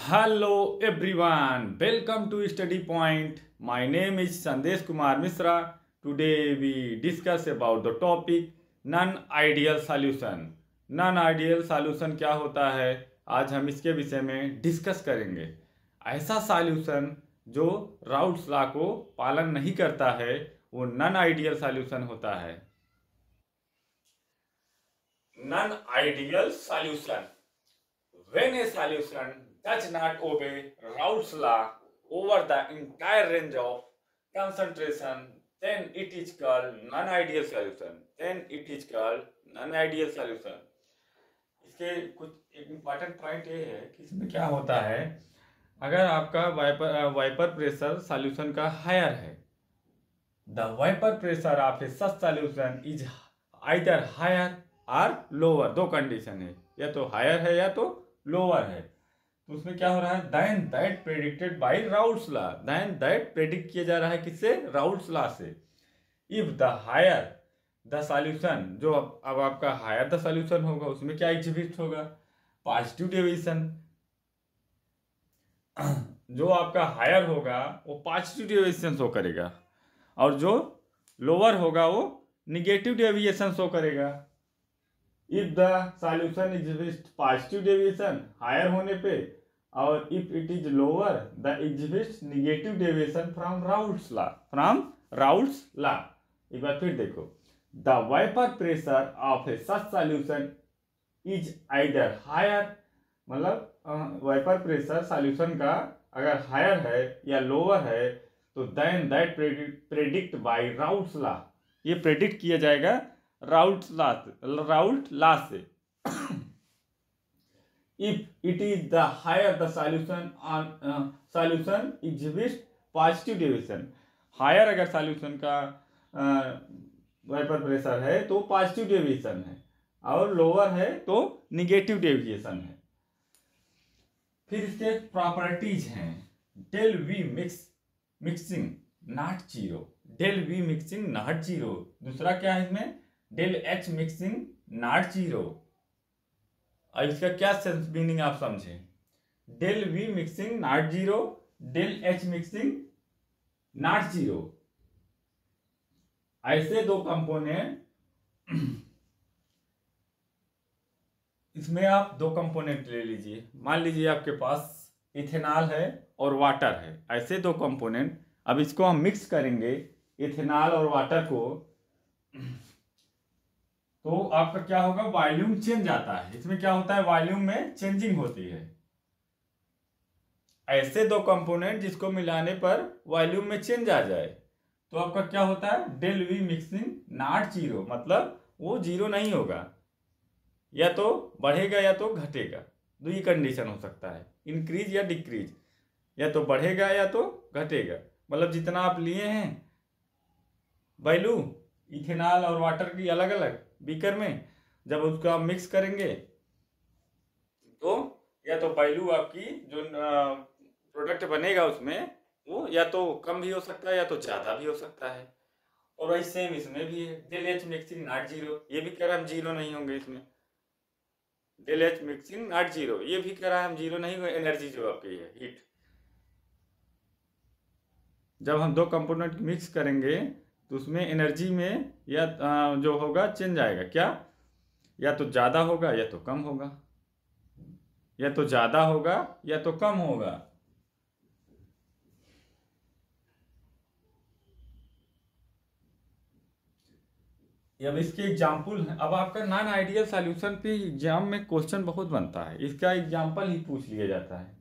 Hello everyone, welcome to Study Point. My name is Sandesh Kumar Misra. Today we discuss about the topic non-ideal solution. Non-ideal solution क्या होता है, आज हम इसके विषय में डिस्कस करेंगे। ऐसा सॉल्यूशन जो राउट्स लॉ को पालन नहीं करता है वो नॉन आइडियल सॉल्यूशन होता है। Non ideal solution, when a solution does not obey Raoult's law over the entire range of concentration, then it is called non-ideal solution. इसके कुछ इम्पॉर्टेंट पॉइंट ये है कि इसमें क्या होता है, अगर आपका वाइपर प्रेशर सॉल्यूशन का हायर है, the vapour pressure of a such solution is either higher और लोअर। दो कंडीशन है, या तो हायर है या तो लोअर है। तो उसमें क्या हो रहा है, then that predicted by Raoult's law, then that predict किया जा रहा है किससे, राउल्ट्स लॉ से। If the higher the solution, जो अब आपका हायर द सॉल्यूशन होगा उसमें क्या एग्जिबिट होगा, पॉजिटिव डेविएशन। जो आपका हायर होगा वो पॉजिटिव डेविएशन शो करेगा और जो लोअर होगा वो निगेटिव डेविएशन शो करेगा। If the solution exhibit positive deviation higher होने पे, और if it is lower the exhibit negative deviation from Raoult's law. एक बार फिर देखो, the vapour pressure of a such solution is either higher, मतलब vapour pressure solution का अगर हायर है या लोअर है तो then that predict by Raoult's law, ये प्रेडिक्ट किया जाएगा राउल्ट लॉ से। If it is the higher the solution exhibit positive deviation, higher अगर सॉल्यूशन का वाइपर प्रेशर है तो पॉजिटिव डेविएशन है और लोअर है तो निगेटिव डेविएशन है। फिर इसके प्रॉपर्टीज हैं, del V mixing not zero, del V mixing not zero. दूसरा क्या है इसमें, del H mixing not zero. और इसका क्या सेंस मीनिंग आप समझे, del V mixing not zero, del H mixing not zero. ऐसे दो कंपोनेंट, इसमें आप दो कंपोनेंट ले लीजिए। मान लीजिए आपके पास इथेनॉल है और वाटर है, ऐसे दो कंपोनेंट। अब इसको हम मिक्स करेंगे इथेनॉल और वाटर को, तो आपका क्या होगा, वॉल्यूम चेंज आता है। इसमें क्या होता है, वॉल्यूम में चेंजिंग होती है। ऐसे दो कंपोनेंट जिसको मिलाने पर वॉल्यूम में चेंज आ जाए तो आपका क्या होता है, del V mixing not zero, मतलब वो जीरो नहीं होगा, या तो बढ़ेगा या तो घटेगा। दो ही कंडीशन हो सकता है, इंक्रीज या डिक्रीज, या तो बढ़ेगा या तो घटेगा। मतलब जितना आप लिए हैं वैल्यू इथेनॉल और वाटर की अलग अलग बीकर में, जब उसको आप मिक्स करेंगे तो या तो वैल्यू आपकी जो प्रोडक्ट बनेगा उसमें वो या तो कम भी हो सकता है या तो ज़्यादा भी हो सकता है। और वही सेम इसमें भी है, del H mixing not zero, ये भी कह रहा है हम जीरो नहीं होंगे इसमें। Del H mixing not zero, ये भी कह रहा है हम जीरो नहीं होंगे। एनर्जी जो आपकी है हीट, जब हम दो कंपोनेंट मिक्स करेंगे तो उसमें एनर्जी में या जो होगा चेंज आएगा। क्या, या तो ज़्यादा होगा या तो कम होगा, या तो ज़्यादा होगा या तो कम होगा। अब इसके एग्जाम्पल है। अब आपका नॉन आइडियल सॉल्यूशन पे एग्जाम में क्वेश्चन बहुत बनता है, इसका एग्जाम्पल ही पूछ लिया जाता है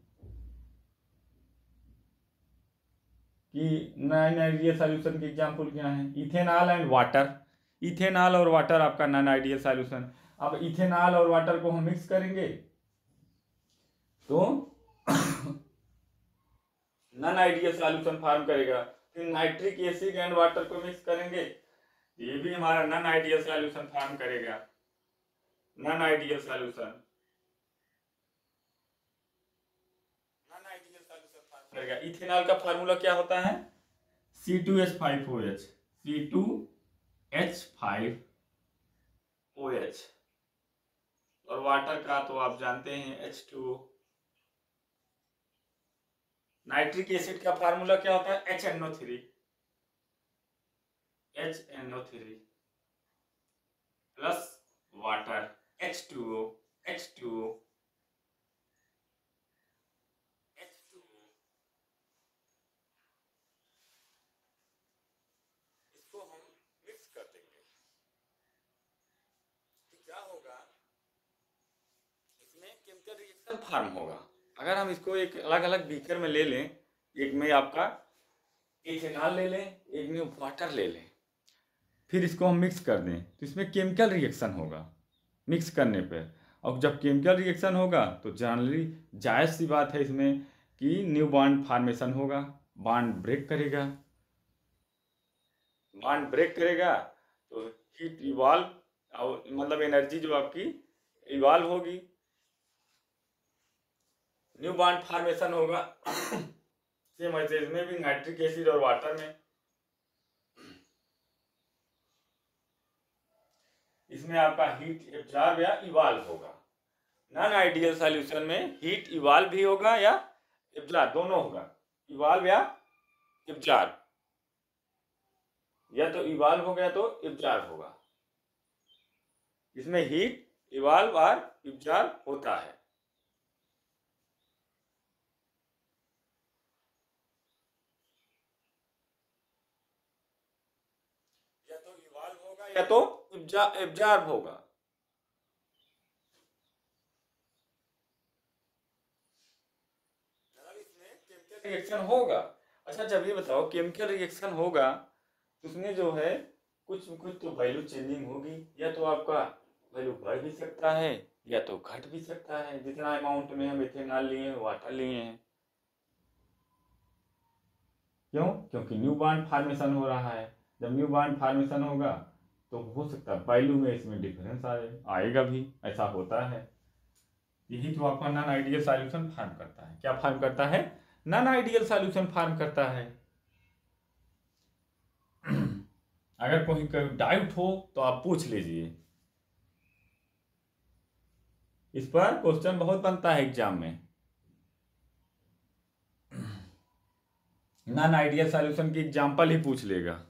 कि नॉन आइडियल सॉल्यूशन के एग्जाम्पल क्या है, इथेनॉल एंड वाटर। इथेनॉल और वाटर आपका नॉन आइडियल सॉल्यूशन। अब इथेनॉल और वाटर को हम मिक्स करेंगे तो नॉन आइडियल सॉल्यूशन फॉर्म करेगा। फिर नाइट्रिक एसिड एंड वाटर को मिक्स करेंगे, ये भी हमारा नॉन आइडियल सॉल्यूशन फॉर्म करेगा। नॉन आइडियल सॉल्यूशन करेगा। इथेनॉल का फार्मूला क्या होता है, C2H5OH, C2H5OH। और वाटर का तो आप जानते हैं H2O। नाइट्रिक एसिड का फार्मूला क्या होता है? HNO3 plus water H2O H2O इसको हम मिक्स कर देंगे तो क्या होगा, इसमें केमिकल रिएक्शन फार्म होगा। अगर हम इसको एक अलग अलग बीकर में ले लें, एक में आपका इथेनॉल ले लें, एक में वाटर ले लें, फिर इसको हम मिक्स कर दें तो इसमें केमिकल रिएक्शन होगा मिक्स करने पर। और जब केमिकल रिएक्शन होगा तो जनरली जायज़ सी बात है इसमें कि न्यू बॉन्ड फॉर्मेशन होगा, बॉन्ड ब्रेक करेगा। बॉन्ड ब्रेक करेगा तो हीट इवॉल्व और मतलब एनर्जी जो आपकी इवॉल्व होगी, न्यू बॉन्ड फॉर्मेशन होगा। सेम ऐसे इसमें भी नाइट्रिक एसिड और वाटर में, इसमें आपका हीट एब्जॉर्ब या इवॉल्व होगा। नॉन आइडियल सॉल्यूशन में हीट इवॉल्व भी होगा या एब्जॉर्ब, दोनों होगा, इवॉल्व या एब्जॉर्ब, या तो इवॉल्व होगा या तो एब्जॉर्ब होगा। इसमें हीट इवॉल्व और एब्जॉर्ब होता है। या तो इवॉल्व होगा या तो एब्जॉर्ब होगा। इसमें केमिकल रिएक्शन होगा। अच्छा जब ये बताओ केमिकल रिएक्शन होगा तो उसमें जो है कुछ तो वैल्यू चेंजिंग होगी, या तो आपका वैल्यू बढ़ भी सकता है या तो घट भी सकता है, जितना अमाउंट में हम इथेनॉल लिए हैं वाटर लिए हैं। क्यों? क्योंकि न्यू बॉन्ड फॉर्मेशन हो रहा है। जब न्यू बॉन्ड फॉर्मेशन होगा तो हो सकता है वैल्यू में इसमें डिफरेंस आएगा भी, ऐसा होता है। यही तो आपका नॉन आइडियल सॉल्यूशन फॉर्म करता है। क्या फॉर्म करता है? नॉन आइडियल सॉल्यूशन फॉर्म करता है। अगर कोई डाउट हो तो आप पूछ लीजिए, इस पर क्वेश्चन बहुत बनता है एग्जाम में। नॉन आइडियल सॉल्यूशन की एग्जांपल ही पूछ लेगा,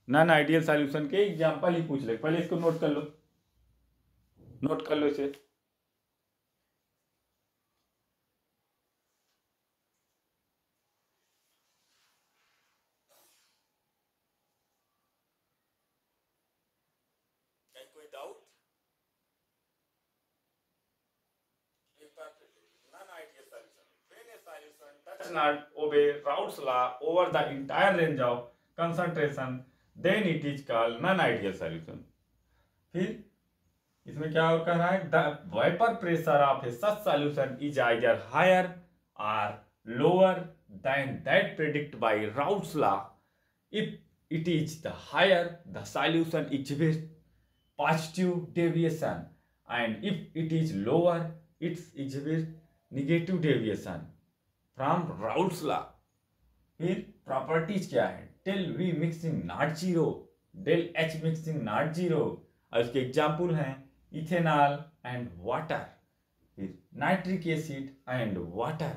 नॉन आइडियल सॉल्यूशन के एग्जांपल ही पूछ लेगा। पहले इसको नोट कर लो, नोट कर लो इसे। कोई doubt? Non-ideal solution. When a solution does not obey Raoult's law over the entire range of concentration, then it is called non-ideal solution. फिर इसमें क्या और कह रहा है? The vapor pressure of a such solution is either higher or lower than that predicted by Raoult's law. If it is the higher, the solution exhibits positive deviation, and if it is lower, it exhibits negative deviation from Raoult's law. फिर properties क्या है? Del V mixing not zero, del H mixing not zero, और इसके example हैं ethanol and water, फिर nitric acid and water.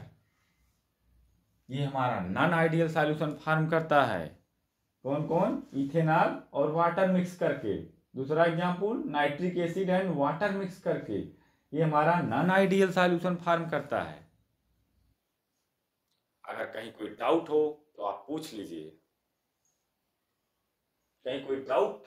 ये हमारा non ideal solution form करता है। कौन कौन? इथेनॉल और वाटर मिक्स करके। दूसरा example nitric acid and water mix करके, ये हमारा नॉन आइडियल सॉल्यूशन फॉर्म करता है। अगर कहीं कोई डाउट हो तो आप पूछ लीजिए। कहीं कोई डाउट